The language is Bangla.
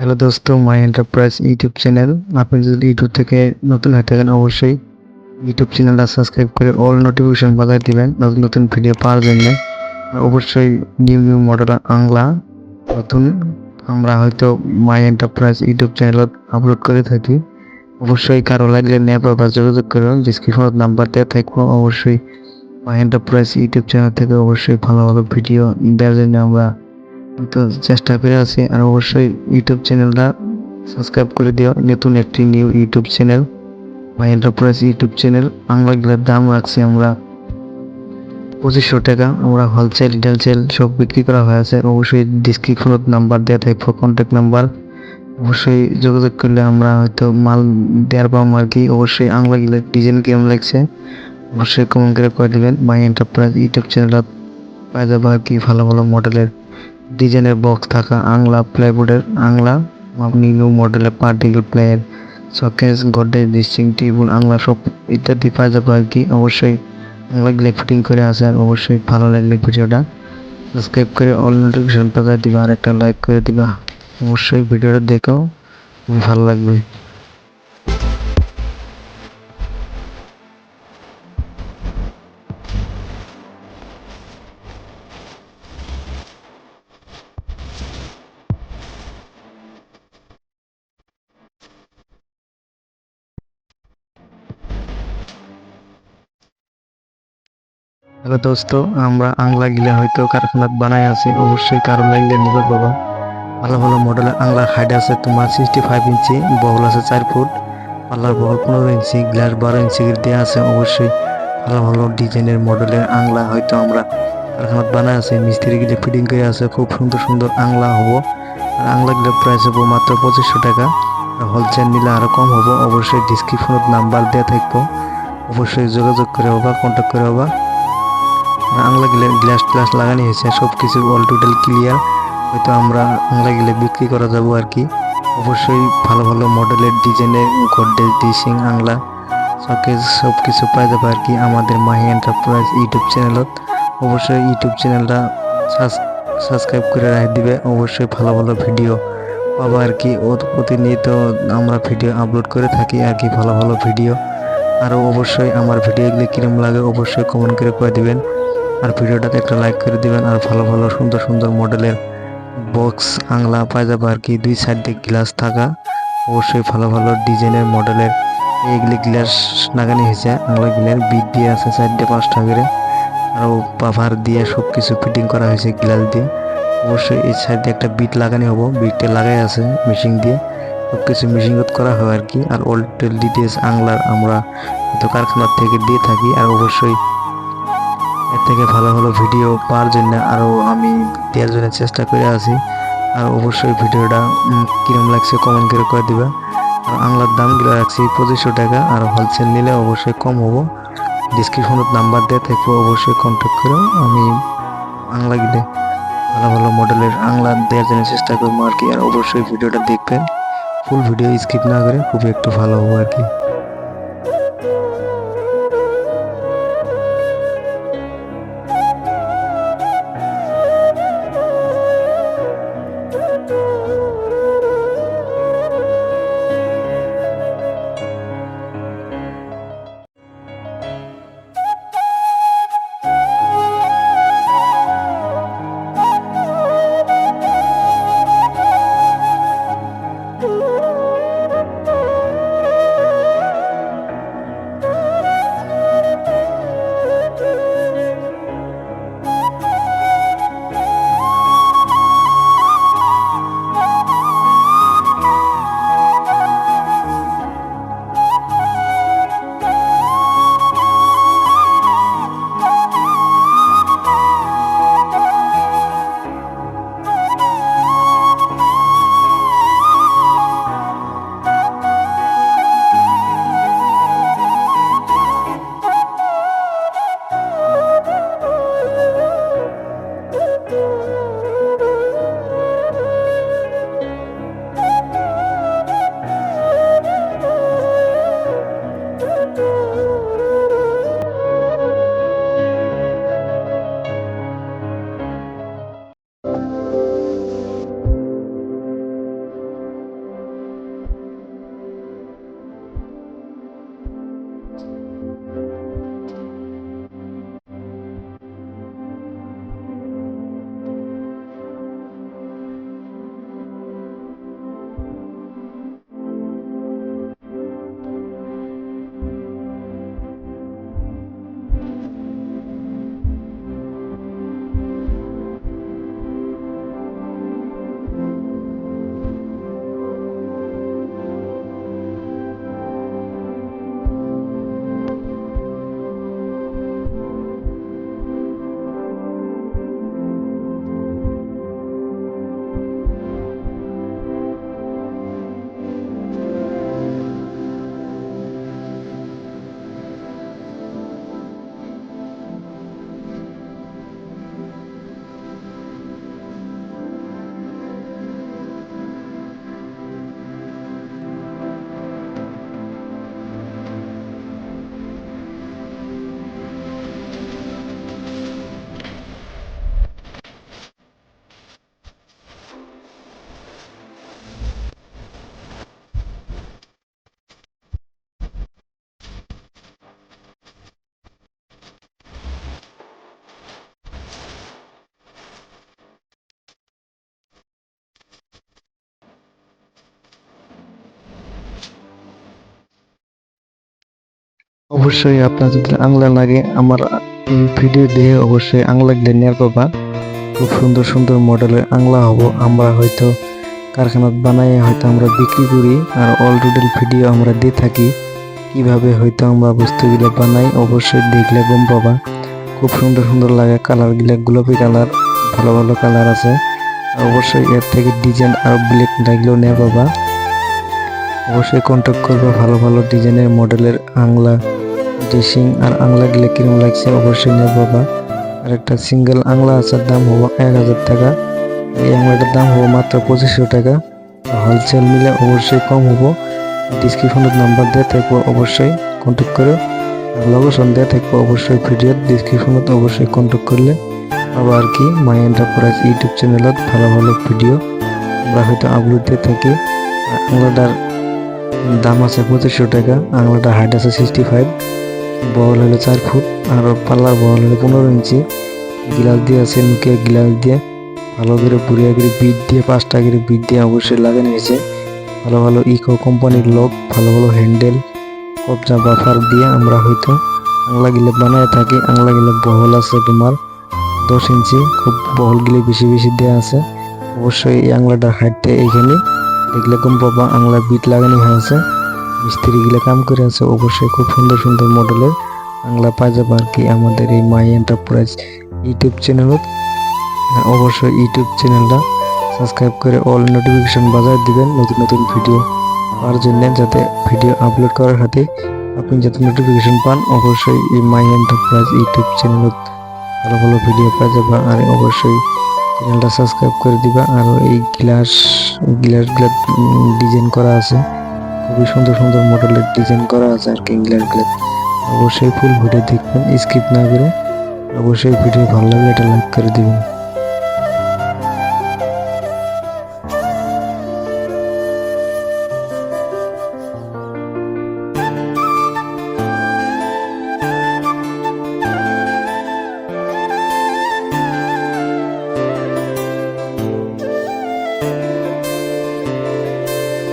হ্যালো দোস্ত, মাই এন্টারপ্রাইজ ইউটিউব চ্যানেল। আপনি যদি ইউটিউব থেকে নতুন হয়ে থাকেন অবশ্যই ইউটিউব চ্যানেলটা সাবস্ক্রাইব করে অল নোটিফিকেশন বাজায় দিবেন নতুন নতুন ভিডিও পাওয়ার জন্য। আর অবশ্যই নিউ নিউ মডেল আংলা নতুন আমরা হয়তো মাই এন্টারপ্রাইজ ইউটিউব চ্যানেলত আপলোড করে থাকি। অবশ্যই কারো লাগলে নেপ বা যোগাযোগ করুন, ডিসক্রিপশনত নাম্বার দেওয়া থাকবো। অবশ্যই মাই এন্টারপ্রাইজ ইউটিউব চ্যানেল থেকে অবশ্যই ভালো ভালো ভিডিও দেওয়ার জন্য আমরা তো চেষ্টা করে আছি। আর অবশ্যই ইউটিউব চ্যানেলটা সাবস্ক্রাইব করে দিও। নতুন একটি নিউ ইউটিউব চ্যানেল বা এন্টারপ্রাইজ ইউটিউব চ্যানেল। বাংলাগুলোর দাম রাখছি আমরা 2500 টাকা। আমরা হোলসেল রিটেল সব বিক্রি করা হয়েছে। অবশ্যই ডিসক্রিপশনত নাম্বার দেওয়া থাকবো, কন্ট্যাক্ট নাম্বার। অবশ্যই যোগাযোগ করলে আমরা হয়তো মাল দেওয়ার পাবো আর কি। অবশ্যই বাংলাগুলোর ডিজাইন কেমন লাগছে অবশ্যই কমেন্ট করে কয়ে দেবেন। মাই এন্টারপ্রাইজ ইউটিউব চ্যানেল পাওয়া যাবে আর কি ভালো ভালো মডেলের ডিজাইনের বক্স থাকা আংলা প্লাইবোর্ডের আংলা নিউ মডেলের particle player showcase Godrej dressing table Angla সব ইত্যাদি পাওয়া যাবে আর কি। অবশ্যই আংলাগুলো ফিটিং করে আসে। আর অবশ্যই ভালো লাগলে ভিডিওটা সাবস্ক্রাইব করে অল নোটিফিকেশন বাজায় দিবা আর একটা লাইক করে দিবা। অবশ্যই ভিডিওটা দেখো, খুবই ভালো লাগবে। হ্যালো দোস্ত, আমরা আংলা গিলা হয়তো কারখানাত বানাই আছে। অবশ্যই কারো লাগলে নিবে বাবা। ভালো ভালো মডেলের আংলার হাইট আছে তোমার 65 ইঞ্চি, বহল আছে 4 ফুট, পাল্লার বহল 15 ইঞ্চি, গ্লাস 12 ইঞ্চি দেওয়া আছে। অবশ্যই ভালো ভালো ডিজাইনের মডেলের আংলা হয়তো আমরা কারখানাত বানাই আছে, মিস্ত্রি গিলে ফিটিং করে আছে। খুব সুন্দর সুন্দর আংলা হবো। আর আংলা গিলার প্রাইস হবো মাত্র 2500 টাকা। আর হোলসেল নিলে আরো কম হবো। অবশ্যই ডিসক্রিপশনত নাম্বার দেওয়া থাকবো, অবশ্যই যোগাযোগ করে হবা, কন্ট্যাক্ট করে হবা। আংলা গিলে গ্লাস ট্লাস লাগানি হয়েছে, সব কিছু অল টোটাল ক্লিয়ার। হয়তো আমরা আংলা গিলে বিক্রি করা যাবো আর কি। অবশ্যই ভালো ভালো মডেলের ডিজাইনের গডরেজ ড্রেসিং আংলা শোকেস সব কিছু পাওয়া যাবে আর কি আমাদের মাহি এন্টারপ্রাইজ ইউটিউব চ্যানেলত। অবশ্যই ইউটিউব চ্যানেলটা সাবস্ক্রাইব করে রাখে দিবে। অবশ্যই ভালো ভালো ভিডিও পাবো আর কি। প্রতিনিয়ত আমরা ভিডিও আপলোড করে থাকি আর কি, ভালো ভালো ভিডিও। আরও অবশ্যই আমার ভিডিওগুলি কিরম লাগে অবশ্যই কমেন্ট করে কয়ে দিবেন। আর ভিডিওটাতে একটা লাইক করে দিবেন। আর ভালো ভালো সুন্দর সুন্দর মডেলের বক্স আংলা পাওয়া যাবে আর কি, 2 সাইড দিয়ে গ্লাস থাকা। অবশ্যই ভালো ভালো ডিজাইনের মডেলের এইগুলি গ্লাস লাগানি হয়েছে। আংলা গিলার বিট দিয়ে আছে 4টে 5টা করে। আরও পাভার দিয়ে সব কিছু ফিটিং করা হয়েছে গ্লাস দিয়ে। অবশ্যই এই সাইডে একটা বিট লাগানি হবো, বিটটা লাগাই আছে মেশিন দিয়ে, সব কিছু মেশিনগত করা হয় আর কি। আর অল ডিটেলস আংলার আমরা তো কারখানার থেকে দিয়ে থাকি। আর অবশ্যই এর থেকে ভালো ভালো ভিডিও পাওয়ার জন্য আরও আমি দেওয়ার জন্য চেষ্টা করে আছি। আর অবশ্যই ভিডিওটা কিরম লাগছে কমেন্ট করে করে দিবা। আর আংলার দামগুলো রাখছি 2500 টাকা। আর হোলসেল নিলে অবশ্যই কম হবো। ডিসক্রিপশনত নাম্বার দেওয়া থাকবো, অবশ্যই কন্ট্যাক্ট করো। আমি আংলা গিলে ভালো ভালো মডেলের আংলা দেওয়ার জন্য চেষ্টা করবো আর কি। আর অবশ্যই ভিডিওটা দেখবেন, ফুল ভিডিও স্কিপ না করে, খুবই একটু ভালো হবো আর কি। অবশ্যই আপনার যদি আংলা লাগে আমার এই ভিডিও দিয়ে অবশ্যই আংলা গিলে নেওয়ার পাবা। খুব সুন্দর সুন্দর মডেলের আংলা হব আমরা হয়তো কারখানাত বানাই হয়তো আমরা বিক্রি করি আর অল টোটাল ভিডিও আমরা দিয়ে থাকি কিভাবে হয়তো আমরা বস্তুগুলো বানাই অবশ্যই দেখলে গম পাবা। খুব সুন্দর সুন্দর লাগে কালার গুলা গোলাপি কালার ভালো ভালো কালার আছে অবশ্যই এর থেকে ডিজাইন আর ব্ল্যাক লাগলেও নেওয়া পাবা। অবশ্যই কন্ট্যাক্ট করবা ভালো ভালো ডিজাইনের মডেলের আংলা ড্রেসিং আর আংলা গুলো কিরম লাগছে অবশ্যই নেওয়া পাবা। আর একটা সিঙ্গেল আংলা আছে দাম হবো 1000 টাকা, এই আংলাটার দাম হবো মাত্র 2500 টাকা। হোলসেল মিলে অবশ্যই কম হবো। ডিসক্রিপশনের নাম্বার দেওয়া থাকবো অবশ্যই কন্ট্যাক্ট করো আর লোকেশন দেওয়া থাকবো অবশ্যই ভিডিওর ডিসক্রিপশনত অবশ্যই কন্ট্যাক্ট করলে পাবা আর কি। মাই এন্টারপ্রাইজ ইউটিউব চ্যানেলত ভালো ভালো ভিডিও আমরা হয়তো আপলোড দিয়ে থাকি। আংলাটার দাম আছে 2500 টাকা, আংলাটার হাইট আছে 65, বহল হলো 4 ফুট আর পাল্লার বহল হলো 15 ইঞ্চি। গ্লাস দিয়ে আছে নুকে গ্লাস দিয়ে ভালো করে বুড়িয়া করে বিট দিয়ে 5টা করে বিট দিয়ে অবশ্যই লাগানো হয়েছে। ভালো ভালো ইকো কোম্পানির লক ভালো ভালো হ্যান্ডেল কবজা বাফার দিয়ে আমরা হয়তো আংলা গিলে বানায় থাকি। আংলা গিলে বহল আছে তোমার 10 ইঞ্চি, খুব বহল গিলে বেশি বেশি দেওয়া আছে। অবশ্যই এই আংলাটার হাইটটা এইখানে দেখলে কম পাবা। আংলা বিট লাগানো হয়েছে, মিস্ত্রি গিলে কাম করে আছে। অবশ্যই খুব সুন্দর সুন্দর মডেলের আংলা পাওয়া যাবে আর কি আমাদের এই মাই এন্টারপ্রাইজ ইউটিউব চ্যানেলত। অবশ্যই ইউটিউব চ্যানেলটা সাবস্ক্রাইব করে অল নোটিফিকেশন বাজায় দিবেন নতুন নতুন ভিডিও পাওয়ার জন্য, যাতে ভিডিও আপলোড করার সাথে আপনি যাতে নোটিফিকেশন পান। অবশ্যই এই মাই এন্টারপ্রাইজ ইউটিউব চ্যানেলত ভালো ভালো ভিডিও পাওয়া যাবে আর অবশ্যই চ্যানেলটা সাবস্ক্রাইব করে দিবা। আর এই গ্লাসগুলো ডিজাইন করা আছে, খুবই সুন্দর সুন্দর মডেলের ডিজাইন করা আছে আর কি গ্লাসগুলো। অবশ্যই ফুল ভিডিও দেখবেন স্কিপ না করে। অবশ্যই ভিডিও ভালো লাগলে এটা লাইক করে দিবেন।